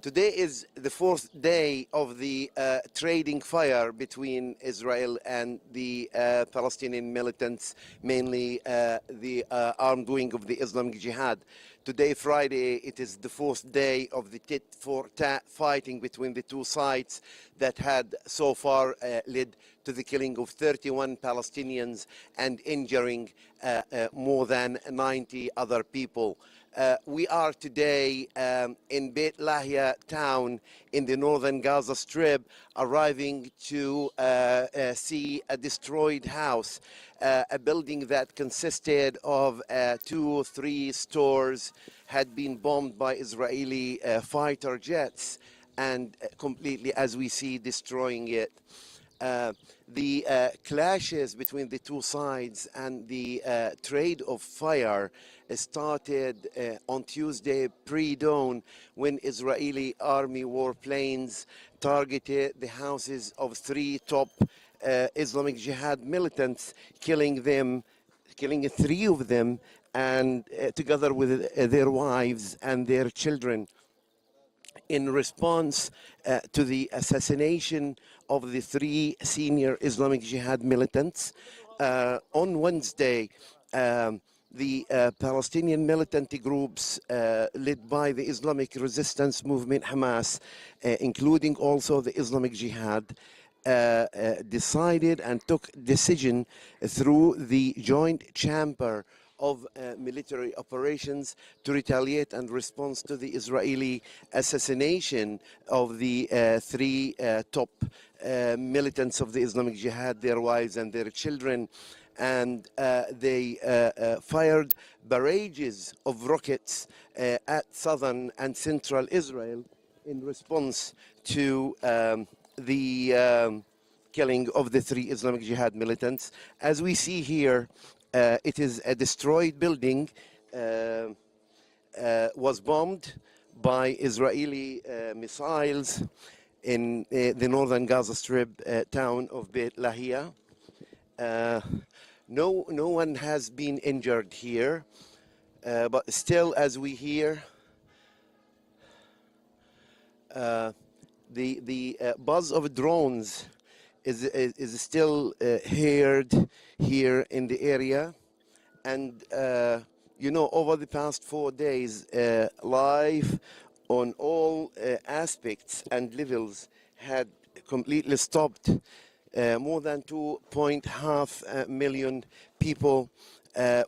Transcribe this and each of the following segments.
Today is the fourth day of the trading fire between Israel and the Palestinian militants, mainly the armed wing of the Islamic Jihad. Today, Friday, it is the fourth day of the tit-for-tat fighting between the two sides that had so far led to the killing of 31 Palestinians and injuring more than 90 other people. We are today in Beit Lahia town in the northern Gaza Strip, arriving to see a destroyed house, a building that consisted of 2 or 3 stores had been bombed by Israeli fighter jets and completely, as we see, destroying it. The clashes between the two sides and the trade of fire started on Tuesday pre-dawn when Israeli army warplanes targeted the houses of 3 top Islamic Jihad militants, killing 3 of them, and together with their wives and their children. In response to the assassination of the 3 senior Islamic Jihad militants, on Wednesday, the Palestinian militant groups led by the Islamic resistance movement Hamas, including also the Islamic Jihad, decided and took decision through the joint chamber of military operations to retaliate and respond to the Israeli assassination of the 3 top militants of the Islamic Jihad, their wives and their children. And they fired barrages of rockets at southern and central Israel in response to the killing of the 3 Islamic Jihad militants. As we see here, it is a destroyed building, was bombed by Israeli missiles in the northern Gaza Strip town of Beit Lahia. No one has been injured here, but still, as we hear, the buzz of drones is still heard here in the area. And you know, over the past 4 days, life on all aspects and levels had completely stopped. More than 2.5 million people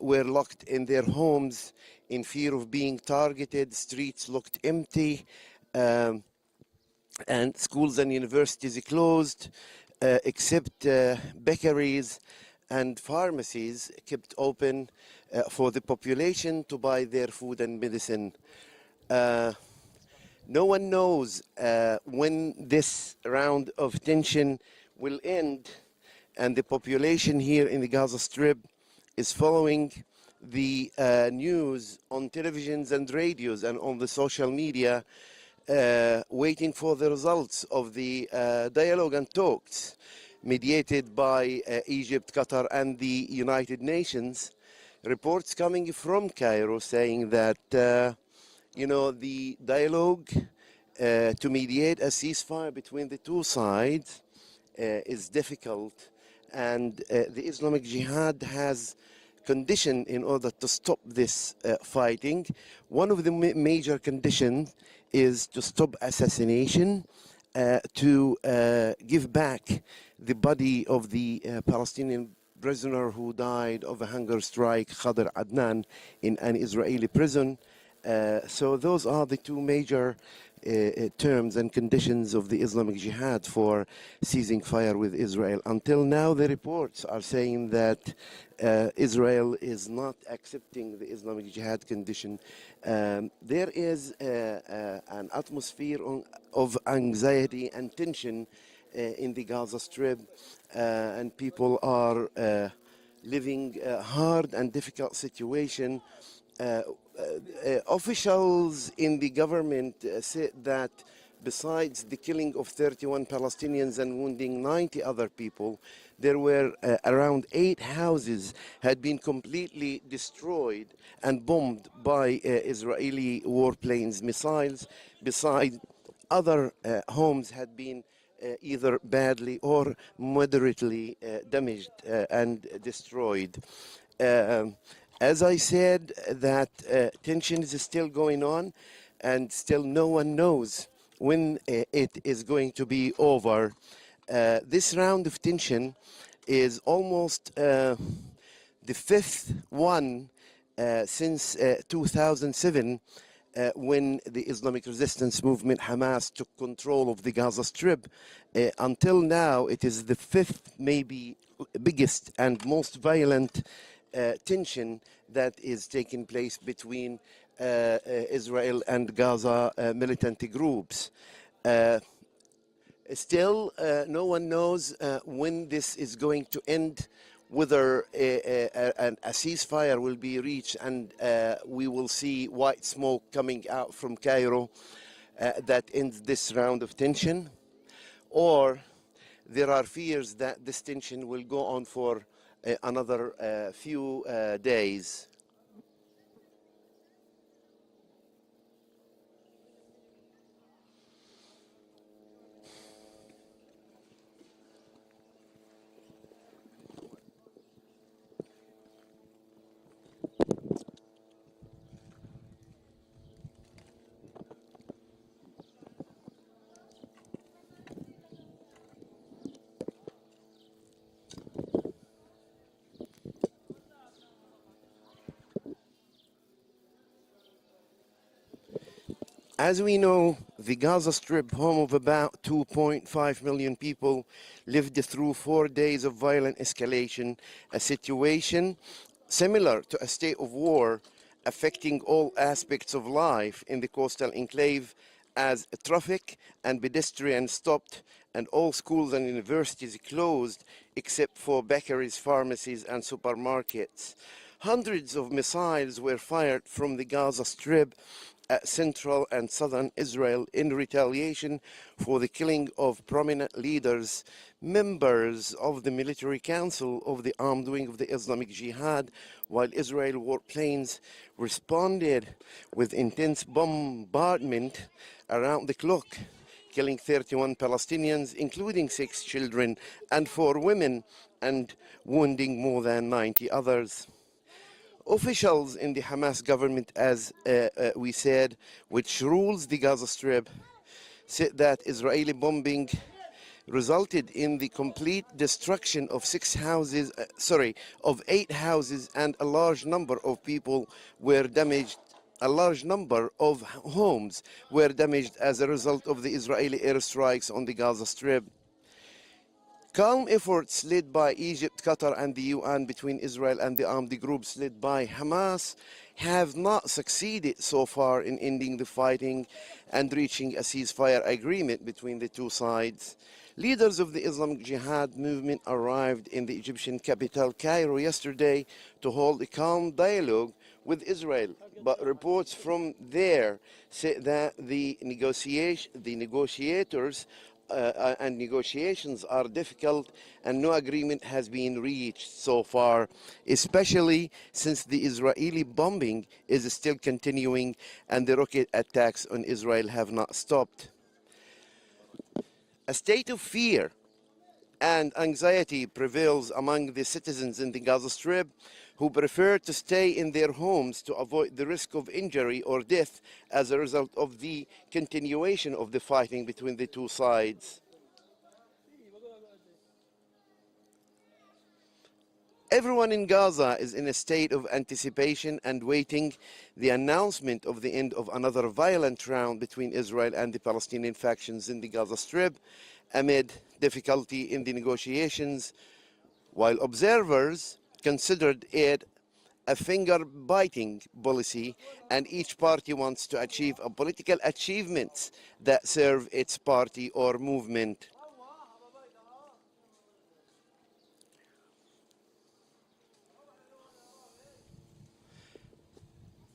were locked in their homes in fear of being targeted. Streets looked empty, and schools and universities closed, except bakeries and pharmacies kept open for the population to buy their food and medicine. No one knows when this round of tension will end, and the population here in the Gaza Strip is following the news on televisions and radios and on the social media, waiting for the results of the dialogue and talks mediated by Egypt, Qatar, and the United Nations. Reports coming from Cairo saying that, you know, the dialogue to mediate a ceasefire between the two sides is difficult, and the Islamic Jihad has conditioned in order to stop this fighting. One of the major conditions is to stop assassination, to give back the body of the Palestinian prisoner who died of a hunger strike, Khadr Adnan, in an Israeli prison. So those are the 2 major terms and conditions of the Islamic Jihad for ceasing fire with Israel. Until now, the reports are saying that Israel is not accepting the Islamic Jihad condition. There is an atmosphere of anxiety and tension in the Gaza Strip, and people are living a hard and difficult situation. Officials in the government said that besides the killing of 31 Palestinians and wounding 90 other people, there were around 8 houses had been completely destroyed and bombed by Israeli warplanes missiles, besides other homes had been either badly or moderately damaged and destroyed. As I said, that tension is still going on, and still no one knows when it is going to be over. This round of tension is almost the fifth one since 2007, when the Islamic resistance movement Hamas took control of the Gaza Strip. Until now, it is the fifth, maybe biggest and most violent tension that is taking place between Israel and Gaza militant groups. Still, no one knows when this is going to end, whether a ceasefire will be reached and we will see white smoke coming out from Cairo that ends this round of tension, or there are fears that this tension will go on for another few days. As we know, the Gaza Strip, home of about 2.5 million people, lived through 4 days of violent escalation, a situation similar to a state of war affecting all aspects of life in the coastal enclave, as traffic and pedestrians stopped and all schools and universities closed except for bakeries, pharmacies and supermarkets. Hundreds of missiles were fired from the Gaza Strip at central and southern Israel in retaliation for the killing of prominent leaders, members of the military council of the armed wing of the Islamic Jihad, while Israel warplanes responded with intense bombardment around the clock, killing 31 Palestinians, including 6 children and 4 women, and wounding more than 90 others. Officials in the Hamas government, as we said, which rules the Gaza Strip, said that Israeli bombing resulted in the complete destruction of 8 houses, and a large number of people were damaged. A large number of homes were damaged as a result of the Israeli airstrikes on the Gaza Strip. Calm efforts led by Egypt, Qatar and the UN between Israel and the armed groups led by Hamas have not succeeded so far in ending the fighting and reaching a ceasefire agreement between the two sides. Leaders of the Islamic Jihad movement arrived in the Egyptian capital, Cairo, yesterday to hold a calm dialogue with Israel, but reports from there say that the negotiators and negotiations are difficult and no agreement has been reached so far, especially since the Israeli bombing is still continuing and the rocket attacks on Israel have not stopped. A state of fear and anxiety prevails among the citizens in the Gaza Strip, who prefer to stay in their homes to avoid the risk of injury or death as a result of the continuation of the fighting between the two sides. Everyone in Gaza is in a state of anticipation and waiting the announcement of the end of another violent round between Israel and the Palestinian factions in the Gaza Strip, amid difficulty in the negotiations, while observers considered it a finger-biting policy, and each party wants to achieve a political achievements that serve its party or movement.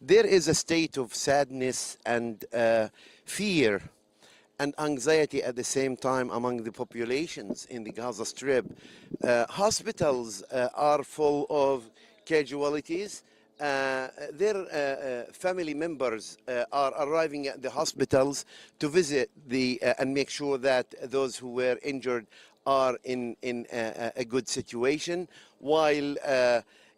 There is a state of sadness and fear and anxiety at the same time among the populations in the Gaza Strip. Hospitals are full of casualties their family members are arriving at the hospitals to visit and make sure that those who were injured are in a good situation, while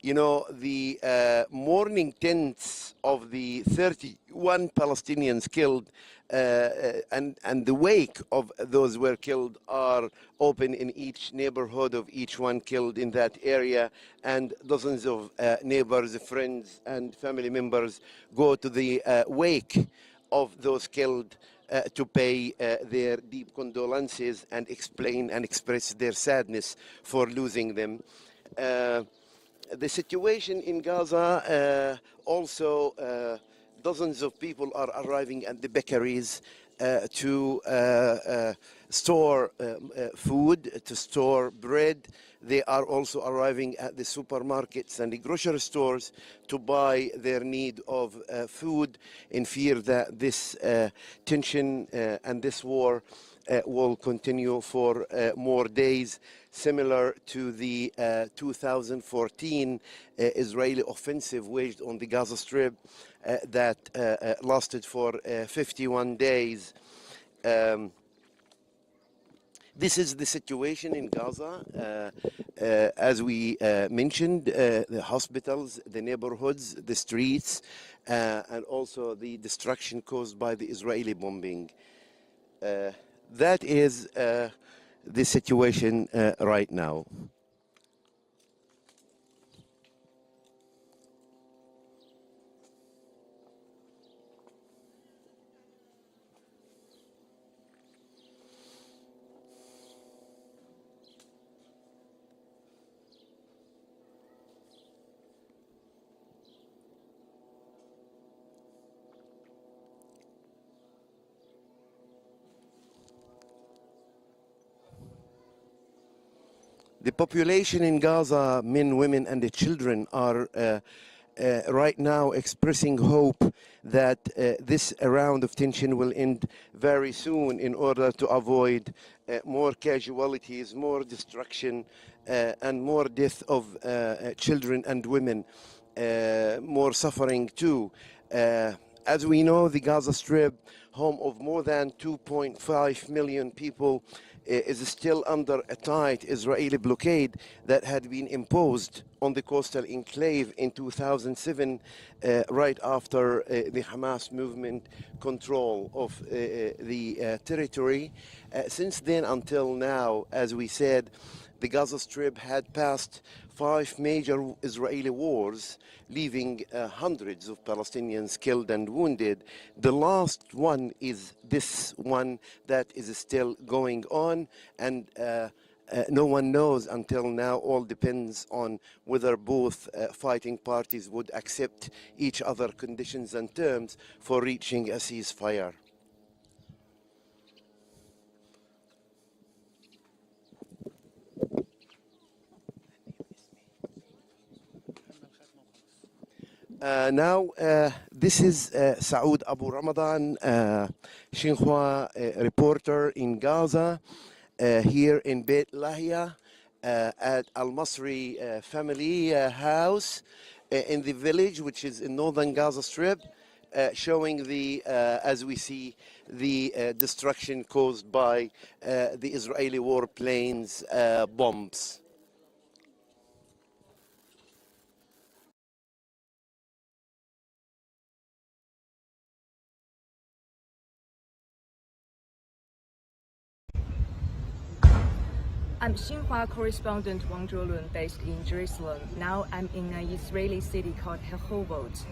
the mourning tents of the 31 Palestinians killed and the wake of those who were killed are open in each neighborhood of each one killed in that area, and dozens of neighbors, friends, and family members go to the wake of those killed to pay their deep condolences and explain and express their sadness for losing them. The situation in Gaza also, dozens of people are arriving at the bakeries to store food, to store bread. They are also arriving at the supermarkets and the grocery stores to buy their need of food, in fear that this tension and this war will continue for more days, similar to the 2014 Israeli offensive waged on the Gaza Strip that lasted for 51 days. This is the situation in Gaza. As we mentioned, the hospitals, the neighborhoods, the streets, and also the destruction caused by the Israeli bombing. That is the situation right now. The population in Gaza, men, women, and the children are right now expressing hope that this round of tension will end very soon in order to avoid more casualties, more destruction, and more death of children and women, more suffering too. As we know, the Gaza Strip, home of more than 2.5 million people, is still under a tight Israeli blockade that had been imposed on the coastal enclave in 2007, right after the Hamas movement control of the territory. Since then until now, as we said, the Gaza Strip had passed 5 major Israeli wars, leaving hundreds of Palestinians killed and wounded. The last one is this one that is still going on, and no one knows until now. All depends on whether both fighting parties would accept each other conditions and terms for reaching a ceasefire. Now, this is Saud Abu Ramadan, Xinhua reporter in Gaza, here in Beit Lahia at Al-Masri family house in the village, which is in northern Gaza Strip, showing the, as we see, the destruction caused by the Israeli warplanes' bombs. I'm Xinhua correspondent Wang Zhuolun, based in Jerusalem. Now I'm in an Israeli city called Rehovot.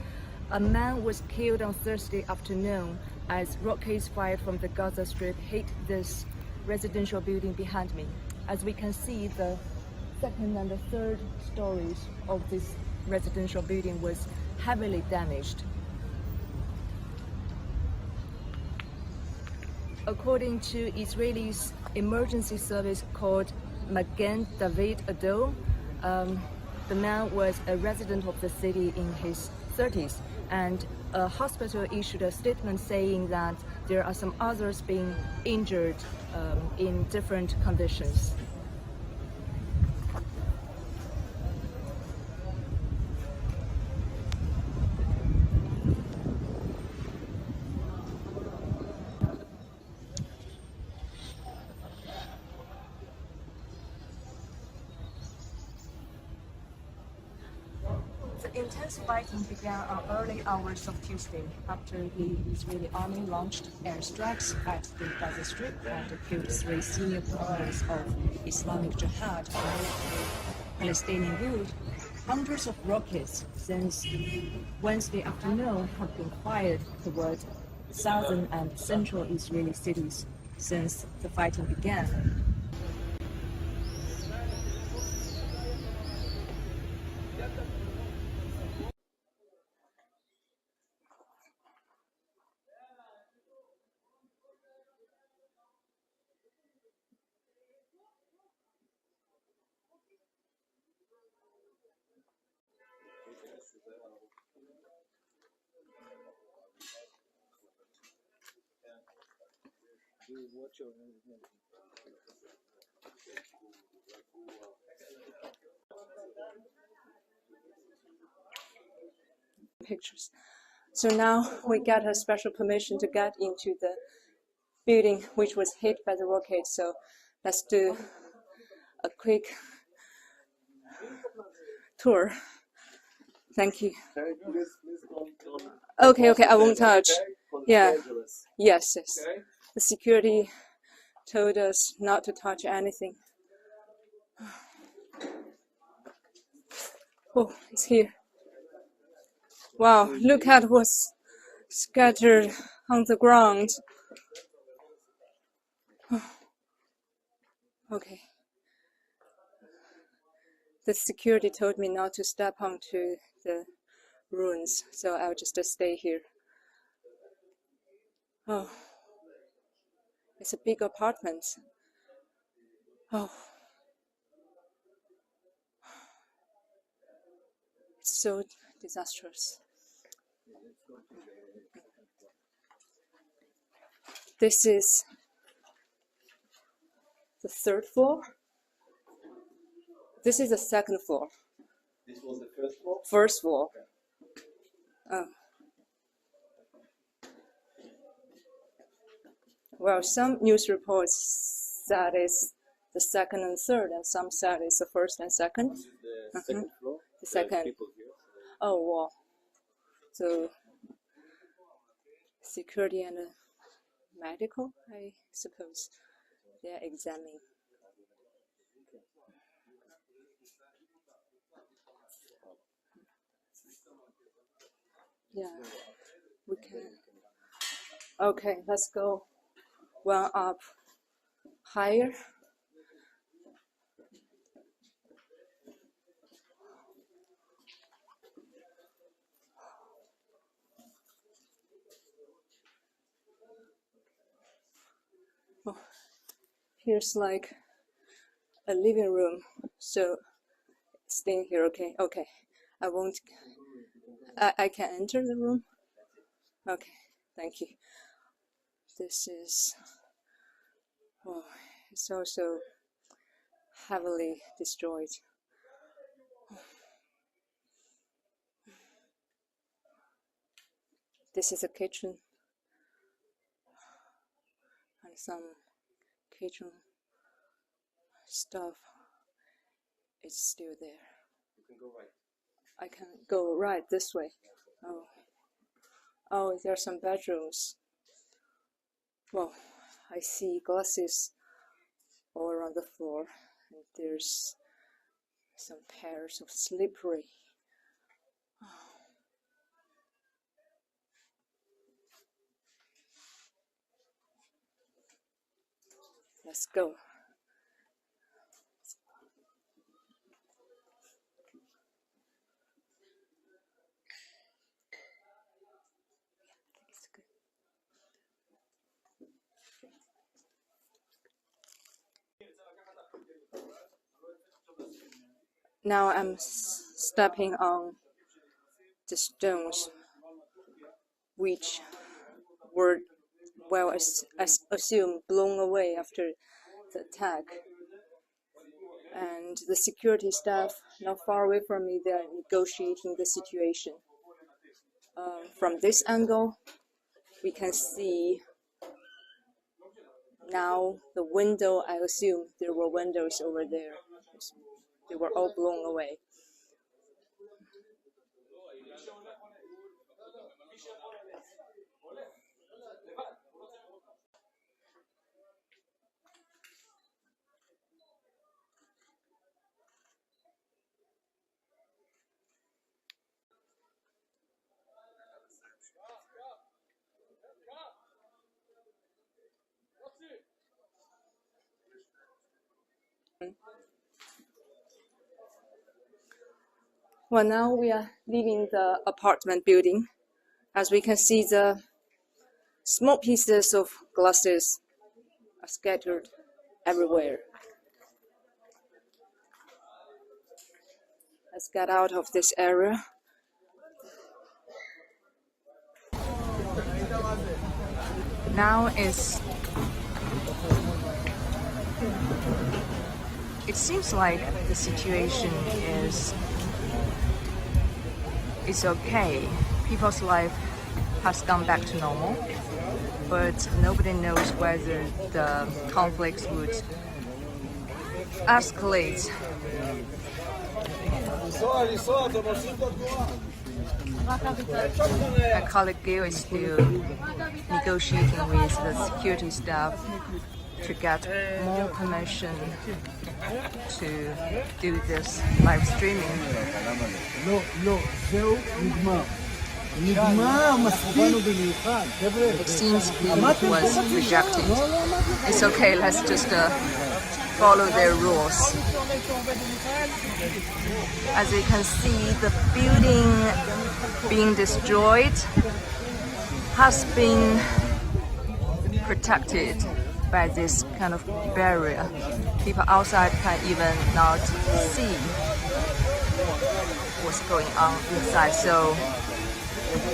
A man was killed on Thursday afternoon as rockets fired from the Gaza Strip hit this residential building behind me. As we can see, the second and the third stories of this residential building was heavily damaged. According to Israeli's emergency service called Magen David Adol, the man was a resident of the city in his 30s, and a hospital issued a statement saying that there are some others being injured in different conditions. intense fighting began on early hours of Tuesday after the Israeli army launched airstrikes at the Gaza Strip and killed 3 senior commanders of Islamic Jihad on Palestinian wood. Hundreds of rockets since Wednesday afternoon have been fired toward southern and central Israeli cities since the fighting began. Pictures. So now we got a special permission to get into the building which was hit by the rocket. So let's do a quick tour. Thank you. Okay, I won't touch. Yeah. Yes. The security told us not to touch anything. Oh, it's here. Wow, look at what's scattered on the ground. Okay. The security told me not to step onto the ruins, so I'll just stay here. Oh, it's a big apartment. Oh, it's so disastrous. This is the 3rd floor. This is the 2nd floor. This was the first floor? First floor. Oh. Well, some news reports said it's the 2nd and 3rd, and some said it's the 1st and 2nd. This is the 2nd floor? The 2nd. People here. Oh, wow. So, security and medical, I suppose, they're examining. Yeah, we can. Okay, let's go one up higher. Oh, here's like a living room, so staying here. Okay, I won't. I can enter the room. Okay, thank you. This is. Oh, it's also heavily destroyed. This is a kitchen and some kitchen stuff is still there. You can go right. I can go right this way. Oh, there are some bedrooms. Well, I see glasses all around the floor, and there's some pairs of slippery. Let's go. Now I'm stepping on the stones, which were, well, as assumed, blown away after the attack. And the security staff not far away from me, they're negotiating the situation. From this angle, we can see now the window. I assume there were windows over there. They were all blown away. Well, now we are leaving the apartment building. As we can see, the small pieces of glasses are scattered everywhere. Let's get out of this area. Now it seems like the situation is okay. People's life has gone back to normal, but nobody knows whether the conflicts would escalate. My colleague Gail is still negotiating with the security staff to get more permission to do this live streaming. It seems he was rejected. It's okay, let's just follow their rules. As you can see, the building being destroyed has been protected by this kind of barrier. People outside can even not see what's going on inside. So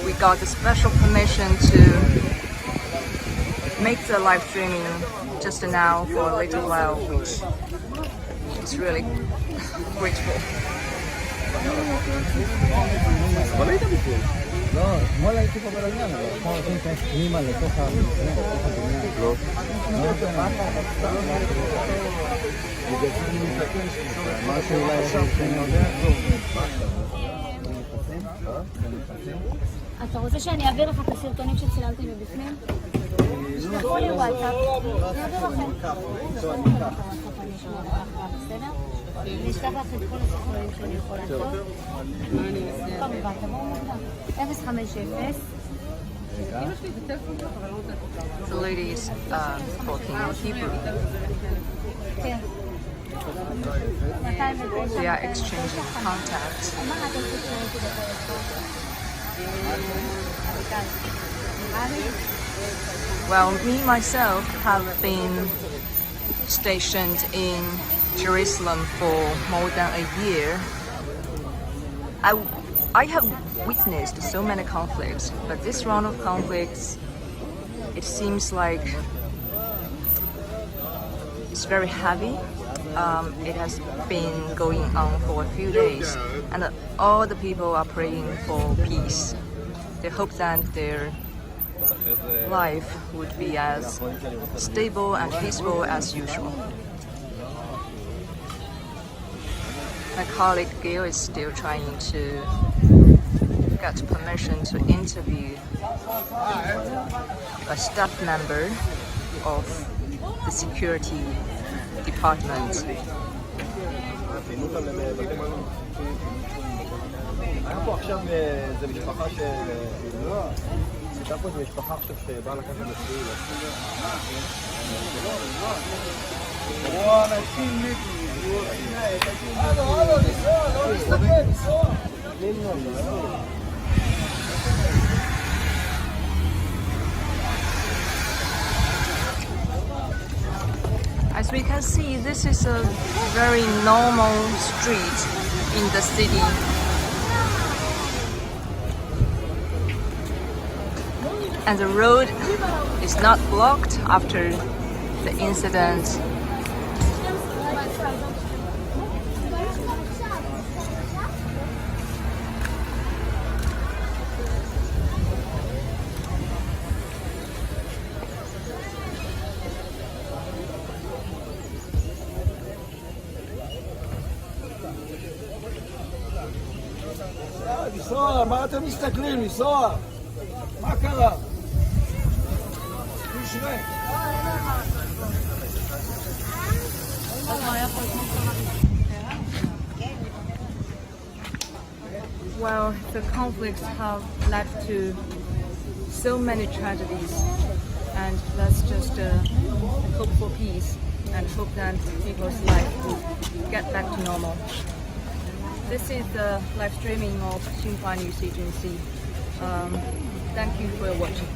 we got the special permission to make the live streaming just now for a little while, which is really grateful. אתה רוצה שאני אעביר לך את הסרטונים שצילמתי מבפנים? תשלחו לי וואטסאפ, אני אעביר לכם. בסדר? אני אשלח לך את כל הסרטונים שאני יכול לעשות. כמובן, תבואו מוקדם. 050. The lady is talking in Hebrew. כן. They are exchanging contacts. מה אתם תשמעו אותי בטלפון? Well, me myself have been stationed in Jerusalem for more than a year. I have witnessed so many conflicts, but this round of conflicts, it seems like it's very heavy. It has been going on for a few days, and all the people are praying for peace. They hope that their life would be as stable and peaceful as usual. My colleague Gail is still trying to get permission to interview a staff member of the security department. היה פה עכשיו איזה משפחה הייתה פה איזה משפחה עכשיו שבאה לקחת מסלול. אנשים As we can see, this is a very normal street in the city. And the road is not blocked after the incident. לנסוע, מה אתם מסתכלים? לנסוע? מה קרה? תשרה. Well, the conflicts have led to so many tragedies, and let's just hope for peace and hope that people's life will get back to normal. This is the live streaming of Xinhua News Agency. Thank you for watching.